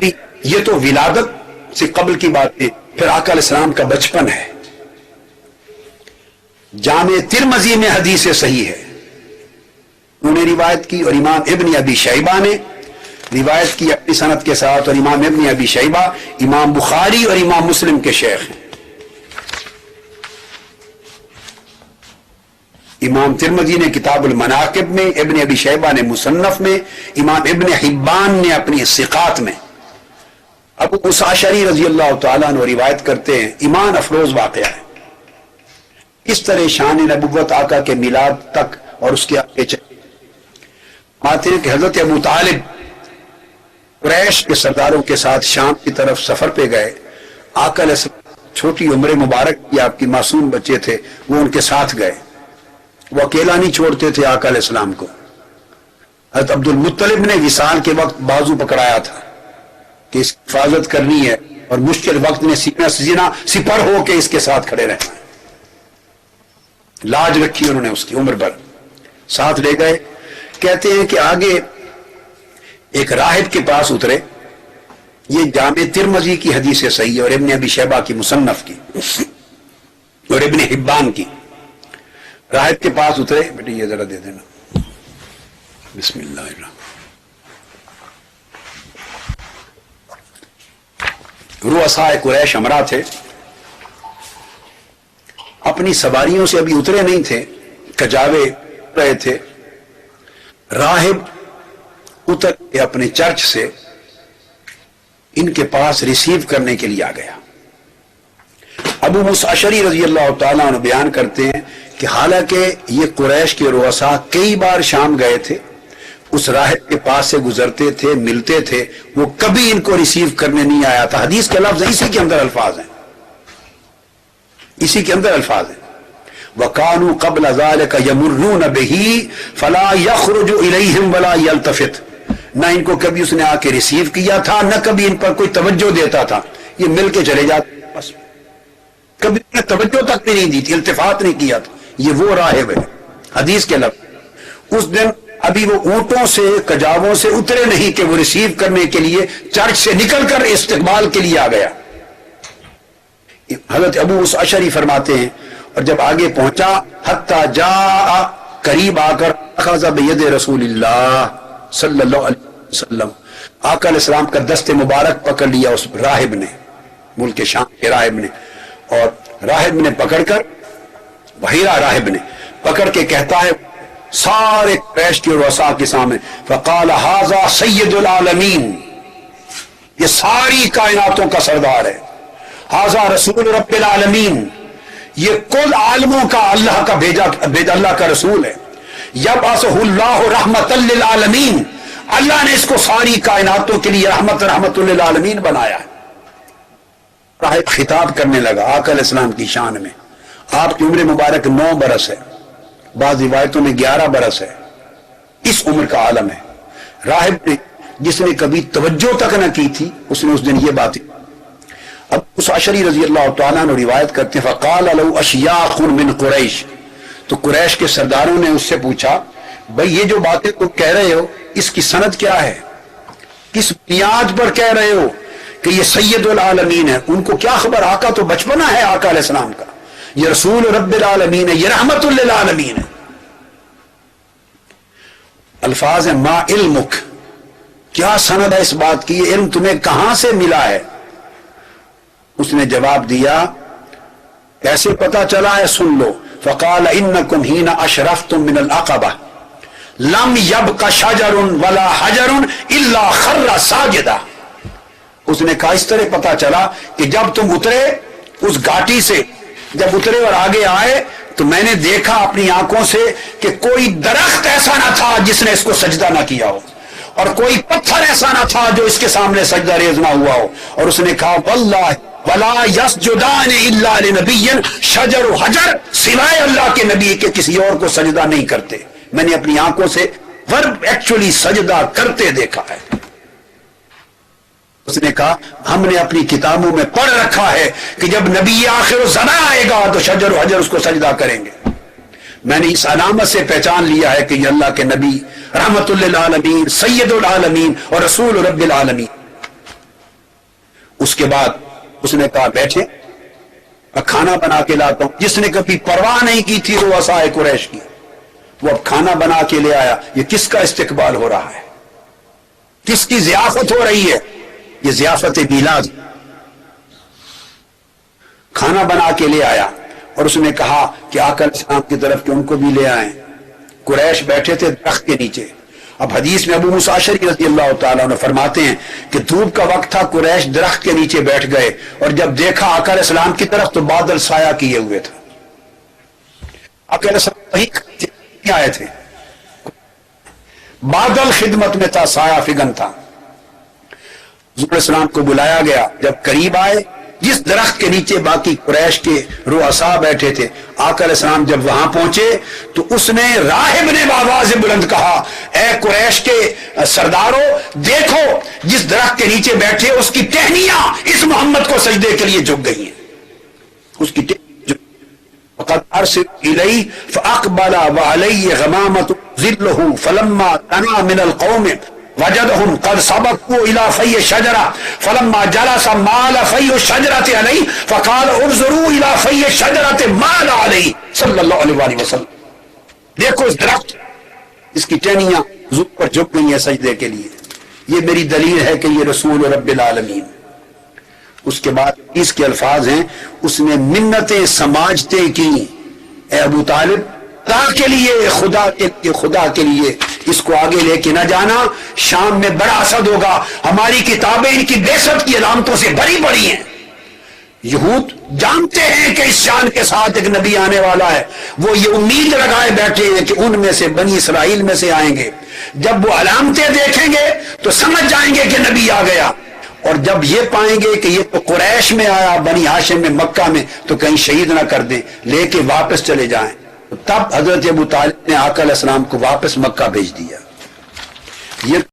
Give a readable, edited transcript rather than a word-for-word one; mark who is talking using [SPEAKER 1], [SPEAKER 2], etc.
[SPEAKER 1] ابھی یہ تو ولادت سے قبل کی بات ہے، پھر آقا علیہ السلام کا بچپن ہے۔ جامع ترمذی میں حدیث صحیح ہے، انہوں نے روایت کی، اور امام ابن ابی شیبہ نے روایت کی اپنی سند کے ساتھ، اور امام ابن ابی شیبہ امام بخاری اور امام مسلم کے شیخ ہیں۔ امام ترمذی نے کتاب المناقب میں، ابن ابی شیبہ نے مصنف میں، امام ابن حبان نے اپنی ثقات میں۔ ابو موسیٰ اشعری رضی اللہ تعالیٰ عنہ روایت کرتے ہیں، ایمان افروز واقعہ ہے، اس طرح شان نبوت آقا کے میلاد تک اور اس کے آگے چلے آتے ہیں کہ حضرت ابو طالب قریش کے سرداروں کے ساتھ شام کی طرف سفر پہ گئے۔ آقا علیہ السلام چھوٹی عمر مبارک کی، آپ کی معصوم بچے تھے، وہ ان کے ساتھ گئے، وہ اکیلا نہیں چھوڑتے تھے آقا علیہ السلام کو۔ حضرت عبد المطلب نے وصال کے وقت بازو پکڑایا تھا کہ اس کی حفاظت کرنی ہے، اور مشکل وقت میں سینہ سینہ سپر ہو کے اس کے ساتھ کھڑے رہنا ہے۔ لاج رکھی انہوں نے اس کی عمر بھر، ساتھ لے گئے۔ کہتے ہیں کہ آگے ایک راہب کے پاس اترے، یہ جامع ترمذی کی حدیث صحیح ہے، اور ابن ابی شیبہ کی مصنف کی، اور ابن حبان کی۔ راہب کے پاس اترے، بیٹے یہ ذرا دے دینا، بسم اللہ الرحمن۔ رؤساء قریش امرا تھے، اپنی سواریوں سے ابھی اترے نہیں تھے، کجاوے رہے تھے۔ راہب اتر کے اپنے چرچ سے ان کے پاس ریسیو کرنے کے لیے آ گیا۔ ابو موسیٰ اشعری رضی اللہ تعالیٰ عنہ بیان کرتے ہیں کہ حالانکہ یہ قریش کے رؤساء کئی بار شام گئے تھے، اس راہب کے پاس سے گزرتے تھے، ملتے تھے، وہ کبھی ان کو ریسیو کرنے نہیں آیا تھا۔ حدیث کے لفظ اسی کے اندر الفاظ ہیں، اسی کے اندر الفاظ ہیں، وَكَانُوا قَبْلَ ذَلِكَ يَمُرُّونَ بِهِ فَلَا يَخْرُجُ إِلَيْهِمْ وَلَا يَلْتَفِتْ۔ نہ ان کو کبھی اس نے آ کے ریسیو کیا تھا، نہ کبھی ان پر کوئی توجہ دیتا تھا، یہ مل کے چلے جاتے بس، کبھی انہیں توجہ تک بھی نہیں دی تھی، التفات نہیں کیا تھا۔ یہ وہ راہب ہے، حدیث کے لفظ۔ اس دن ابھی وہ اونٹوں سے کجاووں سے اترے نہیں کہ وہ ریسیو کرنے کے لیے چرچ سے نکل کر استقبال کے لیے آ گیا۔ حضرت ابو موسیٰ اشعری فرماتے ہیں، اور جب آگے پہنچا حتی جاء، قریب آ کر اخذ بید رسول اللہ صلی اللہ علیہ وسلم، آقا علیہ السلام کا دست مبارک پکڑ لیا اس راہب نے، ملک شام کے راہب نے، اور راہب نے پکڑ کر، بحیرہ راہب نے پکڑ کے کہتا ہے سارے قریش کے رؤساء کے سامنے، فقال ھذا سید العالمین، یہ ساری کائناتوں کا سردار ہے، ھذا رسول رب العالمین، یہ کل عالموں کا اللہ کا بھیجا اللہ کا رسول ہے، یبعثہ اللہ رحمۃ للعالمین، اللہ نے اس کو ساری کائناتوں کے لیے رحمت للعالمین بنایا ہے۔ راہب خطاب کرنے لگا آقا علیہ السلام کی شان میں۔ آپ کی عمر مبارک 9 برس ہے، بعض روایتوں میں 11 برس ہے، اس عمر کا عالم ہے۔ راہب نے، جس نے کبھی توجہ تک نہ کی تھی، اس نے اس دن یہ باتیں۔ اب اس اشعری رضی اللہ تعالیٰ عنہ روایت کرتے ہیں، فقال له اشیاخ من قریش، تو قریش کے سرداروں نے اس سے پوچھا، بھئی یہ جو باتیں تم کہہ رہے ہو اس کی سند کیا ہے، کس بنیاد پر کہہ رہے ہو کہ یہ سید العالمین ہے؟ ان کو کیا خبر، آقا تو بچپنا ہے آقا علیہ السلام کا، یہ رسول رب العالمین ہے، یہ رحمت للعالمین ہے۔ الفاظ ہیں ما علمک، کیا سند ہے اس بات کی، یہ علم تمہیں کہاں سے ملا ہے؟ اس نے جواب دیا، کیسے پتا چلا ہے سن لو، فقال انکم حین اشرفتم من العقبہ لم یبق شجر ولا حجر الا خر ساجدا۔ اس نے کہا اس طرح پتا چلا کہ جب تم اترے اس گھاٹی سے، جب اترے اور آگے آئے تو میں نے دیکھا اپنی آنکھوں سے کہ کوئی درخت ایسا نہ تھا جس نے اس کو سجدہ نہ کیا ہو، اور کوئی پتھر ایسا نہ تھا جو اس کے سامنے سجدہ ریز نہ ہوا ہو۔ اور اس نے کہا واللہ ولا یسجدان الا لنبی، شجر و حجر سوائے اللہ کے نبی کے کسی اور کو سجدہ نہیں کرتے، میں نے اپنی آنکھوں سے ورب ایکچولی سجدہ کرتے دیکھا ہے۔ اس نے کہا ہم نے اپنی کتابوں میں پڑھ رکھا ہے کہ جب نبی آخر الزمان آئے گا تو شجر و حجر اس کو سجدہ کریں گے۔ میں نے اس علامت سے پہچان لیا ہے کہ یہ اللہ کے نبی رحمت للعالمین، سید العالمین اور رسول رب العالمین۔ اس کے بعد اس نے کہا بیٹھے میں کھانا بنا کے لاتا ہوں. جس نے کبھی پرواہ نہیں کی تھی رؤساء قریش کی، وہ اب کھانا بنا کے لے آیا. یہ کس کا استقبال ہو رہا ہے؟ کس کی ضیافت ہو رہی ہے؟ یہ ضیافت میلاد. کھانا بنا کے لے آیا اور اس نے کہا کہ آقا علیہ السلام کی طرف کہ ان کو بھی لے آئیں. قریش بیٹھے تھے درخت کے نیچے. اب حدیث میں ابو موسیٰ اشعری رضی اللہ تعالیٰ عنہ فرماتے ہیں کہ دھوپ کا وقت تھا، قریش درخت کے نیچے بیٹھ گئے اور جب دیکھا آقا علیہ السلام کی طرف تو بادل سایہ کیے ہوئے تھے. آقا علیہ السلام وہیں آئے تھے، بادل خدمت میں تھا، سایہ فگن تھا. حضور علیہ السلام کو بلایا گیا. جب قریب آئے جس درخت کے نیچے باقی قریش کے رؤساء بیٹھے تھے، آقا علیہ السلام جب وہاں پہنچے تو اس نے راہب نے بآواز بلند کہا اے قریش کے سرداروں، دیکھو جس درخت کے نیچے بیٹھے اس کی ٹہنیاں اس محمد کو سجدے کے لیے جھک گئی ہیں. اس کی وقد ارسل الی فاقبل وعلی غمامۃ ظلہ فلما دنا من القوم وجدهم قد سبقوا الى في الشجره فلما جلس مال في الشجره عليه فقال انظروا الى في الشجره مال عليه صلی اللہ علیہ وسلم. دیکھو اس درخت، اس کی ٹہنیاں حضور پر جھک گئی ہیں سجدے کے لیے. یہ میری دلیل ہے کہ یہ رسول رب العالمین. اس کے بعد اس کے الفاظ ہیں اس نے منتیں سماجتیں کی اے ابو طالب خدا کے لیے، خدا کے لیے اس کو آگے لے کے نہ جانا. شام میں بڑا اسد ہوگا، ہماری کتابیں ان کی بےست کی علامتوں سے بھری پڑی ہیں. یہود جانتے ہیں کہ اس شان کے ساتھ ایک نبی آنے والا ہے، وہ یہ امید لگائے بیٹھے ہیں کہ ان میں سے بنی اسرائیل میں سے آئیں گے. جب وہ علامتیں دیکھیں گے تو سمجھ جائیں گے کہ نبی آ گیا، اور جب یہ پائیں گے کہ یہ تو قریش میں آیا، بنی ہاشم میں، مکہ میں، تو کہیں شہید نہ کر دیں، لے کے واپس چلے جائیں. تب حضرت ابو طالب نے آقا علیہ السلام کو واپس مکہ بھیج دیا. یہ